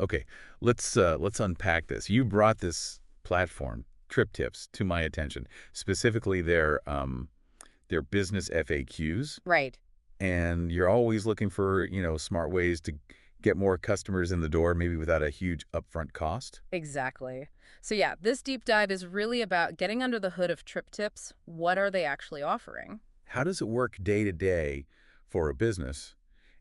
Okay, let's unpack this. You brought this platform, TripTips, to my attention, specifically their business FAQs, Right. and you're always looking for, smart ways to get more customers in the door, maybe without a huge upfront cost. Exactly. So yeah, this deep dive is really about getting under the hood of TripTips. What are they actually offering? How does it work day to day for a business?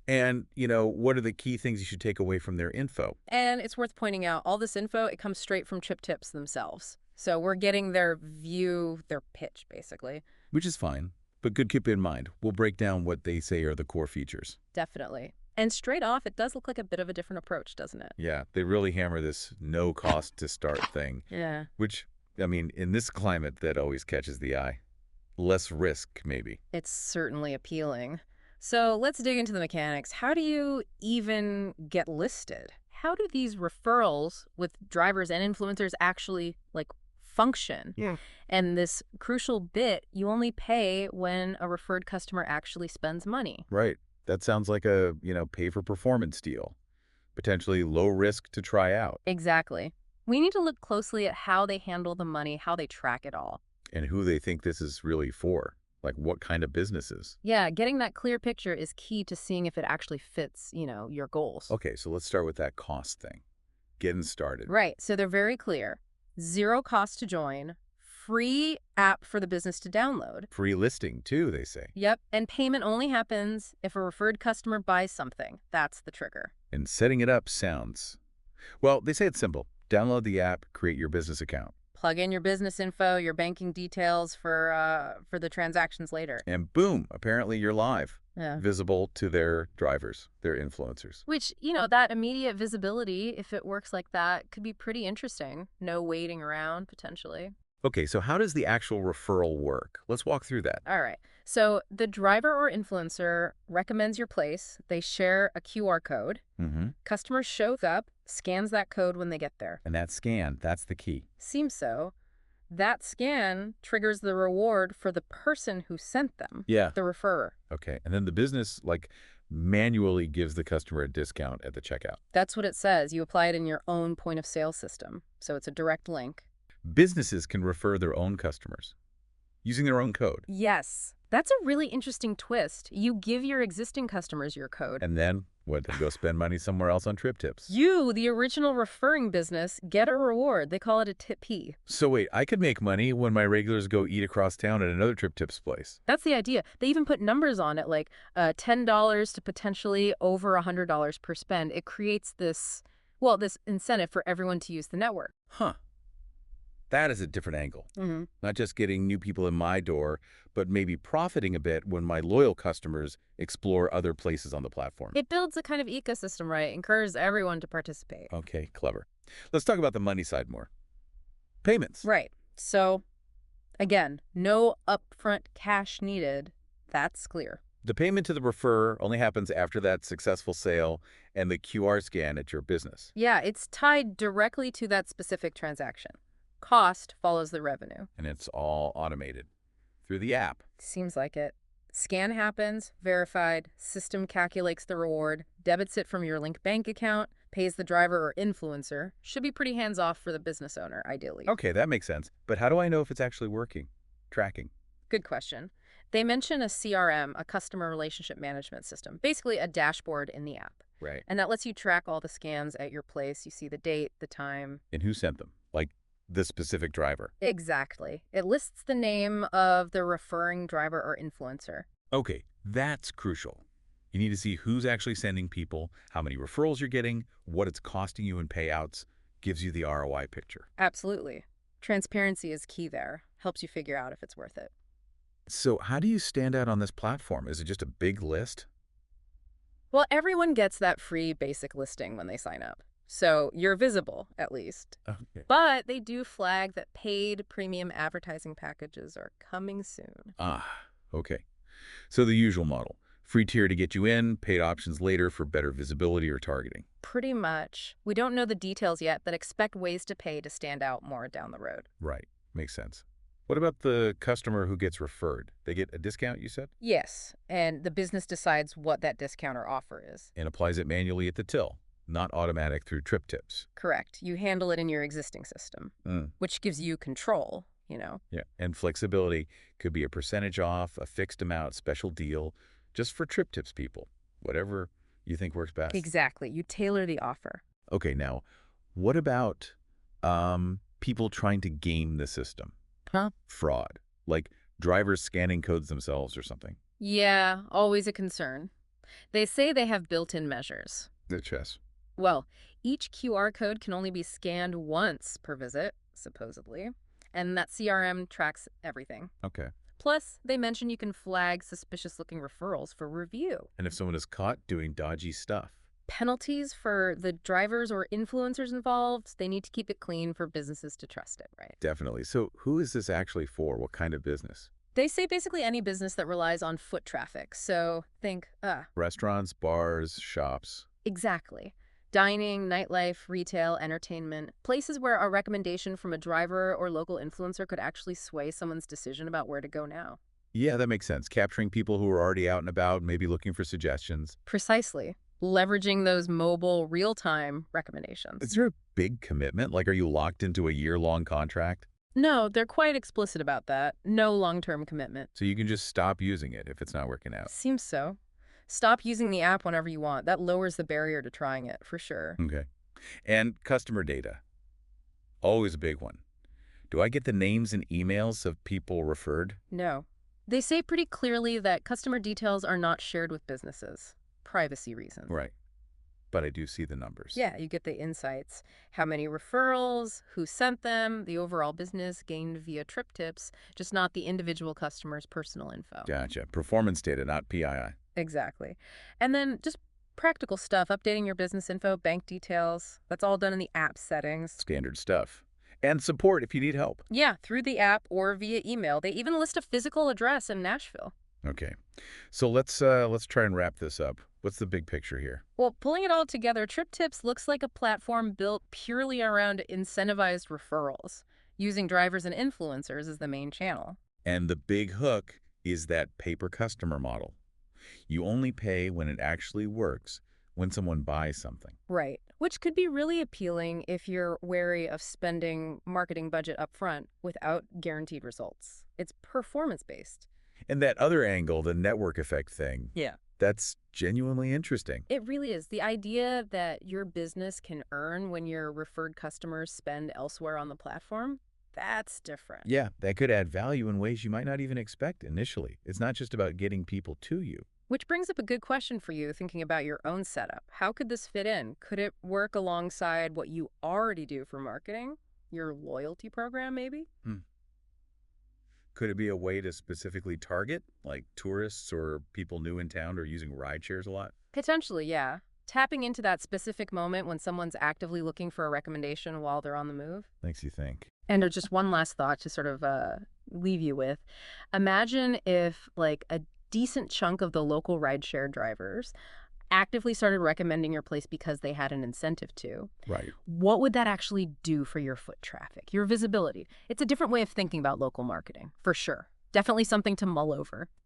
And, what are the key things you should take away from their info? And it's worth pointing out, all this info, it comes straight from TripTips themselves. So we're getting their view, their pitch, basically. Which is fine, but good keep in mind. We'll break down what they say are the core features. Definitely. And straight off, it does look like a bit of a different approach, doesn't it? Yeah, they really hammer this no cost to start thing, Yeah. which, I mean, in this climate, that always catches the eye. Less risk, maybe. It's certainly appealing. So let's dig into the mechanics. How do you even get listed? How do these referrals with drivers and influencers actually function? Yeah. And this crucial bit, you only pay when a referred customer actually spends money. Right. That sounds like a, pay for performance deal. Potentially low risk to try out. Exactly. We need to look closely at how they handle the money, how they track it all. And who they think this is really for. Like what kind of businesses. Yeah, getting that clear picture is key to seeing if it actually fits, your goals. Okay, so let's start with that cost thing. Getting started. Right. So they're very clear. Zero cost to join, free app for the business to download. Free listing, too, they say. Yep. And payment only happens if a referred customer buys something. That's the trigger. And setting it up sounds... Well, they say it's simple. Download the app, create your business account. Plug in your business info, your banking details for the transactions later. And boom, apparently you're live. Yeah. Visible to their drivers, their influencers. Which, that immediate visibility, if it works like that, could be pretty interesting. No waiting around, potentially. Okay, so how does the actual referral work? Let's walk through that. All right. So the driver or influencer recommends your place. They share a QR code. Mm-hmm. Customer shows up, scans that code when they get there. And that scan, that's the key. Seems so. That scan triggers the reward for the person who sent them. Yeah. The referrer. Okay, and then the business, manually gives the customer a discount at the checkout. That's what it says. You apply it in your own point of sale system. So it's a direct link. Businesses can refer their own customers using their own code. Yes. That's a really interesting twist. You give your existing customers your code. And then, what, they go spend money somewhere else on TripTips. You, the original referring business, get a reward. They call it a tip-P. So wait, I could make money when my regulars go eat across town at another TripTips place. That's the idea. They even put numbers on it, like $10 to potentially over $100 per spend. It creates this incentive for everyone to use the network. Huh. That is a different angle. Mm-hmm. Not just getting new people in my door, but maybe profiting a bit when my loyal customers explore other places on the platform. It builds a kind of ecosystem, right? Encourages everyone to participate. Okay, clever. Let's talk about the money side more. Payments. Right. So, again, no upfront cash needed. That's clear. The payment to the referrer only happens after that successful sale and the QR scan at your business. Yeah, it's tied directly to that specific transaction. Cost follows the revenue. And it's all automated through the app. Seems like it. Scan happens, verified, system calculates the reward, debits it from your link bank account, pays the driver or influencer. Should be pretty hands-off for the business owner, ideally. Okay, that makes sense. But how do I know if it's actually working? Tracking. Good question. They mention a CRM, a customer relationship management system, basically a dashboard in the app. Right. And that lets you track all the scans at your place. You see the date, the time. And who sent them? Like the specific driver. Exactly. It lists the name of the referring driver or influencer. Okay, that's crucial. You need to see who's actually sending people, how many referrals you're getting, what it's costing you in payouts, gives you the ROI picture. Absolutely. Transparency is key there. Helps you figure out if it's worth it. So how do you stand out on this platform? Is it just a big list? Well, everyone gets that free basic listing when they sign up. So you're visible, at least. Okay. But they do flag that paid premium advertising packages are coming soon. Ah, okay. So the usual model. Free tier to get you in, paid options later for better visibility or targeting. Pretty much. We don't know the details yet, but expect ways to pay to stand out more down the road. Right. Makes sense. What about the customer who gets referred? They get a discount, you said? Yes, and the business decides what that discount or offer is. And applies it manually at the till. not automatic through TripTips. Correct. You handle it in your existing system, Mm. which gives you control. Yeah, and flexibility could be a percentage off, a fixed amount, special deal, just for TripTips people, whatever you think works best. Exactly. You tailor the offer. Okay, now, what about people trying to game the system? Huh? Fraud, like drivers scanning codes themselves or something. Yeah, always a concern. They say they have built-in measures. The chess. Well, each QR code can only be scanned once per visit, supposedly, and that CRM tracks everything. Okay. Plus, they mention you can flag suspicious-looking referrals for review. And if someone is caught doing dodgy stuff? Penalties for the drivers or influencers involved, they need to keep it clean for businesses to trust it, right? Definitely. So who is this actually for? What kind of business? They say basically any business that relies on foot traffic. So think, Restaurants, bars, shops. exactly. Dining, nightlife, retail, entertainment, places where a recommendation from a driver or local influencer could actually sway someone's decision about where to go now. Yeah, that makes sense. Capturing people who are already out and about, maybe looking for suggestions. Precisely. Leveraging those mobile, real-time recommendations. Is there a big commitment? Like, are you locked into a year-long contract? No, they're quite explicit about that. No long-term commitment. So you can just stop using it if it's not working out. Seems so. Stop using the app whenever you want. That lowers the barrier to trying it, for sure. Okay. And customer data. Always a big one. Do I get the names and emails of people referred? No. They say pretty clearly that customer details are not shared with businesses. Privacy reasons. Right. But I do see the numbers. Yeah, you get the insights. How many referrals, who sent them, the overall business gained via TripTips, just not the individual customer's personal info. Gotcha. Performance data, not PII. Exactly. And then just practical stuff, updating your business info, bank details. That's all done in the app settings. Standard stuff. And support if you need help. Yeah, through the app or via email. They even list a physical address in Nashville. Okay. So let's try and wrap this up. What's the big picture here? Well, pulling it all together, TripTips looks like a platform built purely around incentivized referrals, using drivers and influencers as the main channel. And the big hook is that pay-per-customer model. You only pay when it actually works, when someone buys something. Right. Which could be really appealing if you're wary of spending marketing budget upfront without guaranteed results. It's performance-based. And that other angle, the network effect thing, Yeah. that's genuinely interesting. It really is. The idea that your business can earn when your referred customers spend elsewhere on the platform, that's different. Yeah, that could add value in ways you might not even expect initially. It's not just about getting people to you. Which brings up a good question for you thinking about your own setup. How could this fit in? Could it work alongside what you already do for marketing? Your loyalty program, maybe? Could it be a way to specifically target, like tourists or people new in town or using ride shares a lot? Potentially, yeah. Tapping into that specific moment when someone's actively looking for a recommendation while they're on the move. Makes you think. And just one last thought to sort of leave you with. Imagine if, like, a decent chunk of the local rideshare drivers actively started recommending your place because they had an incentive to. Right. What would that actually do for your foot traffic, your visibility? It's a different way of thinking about local marketing, for sure. Definitely something to mull over.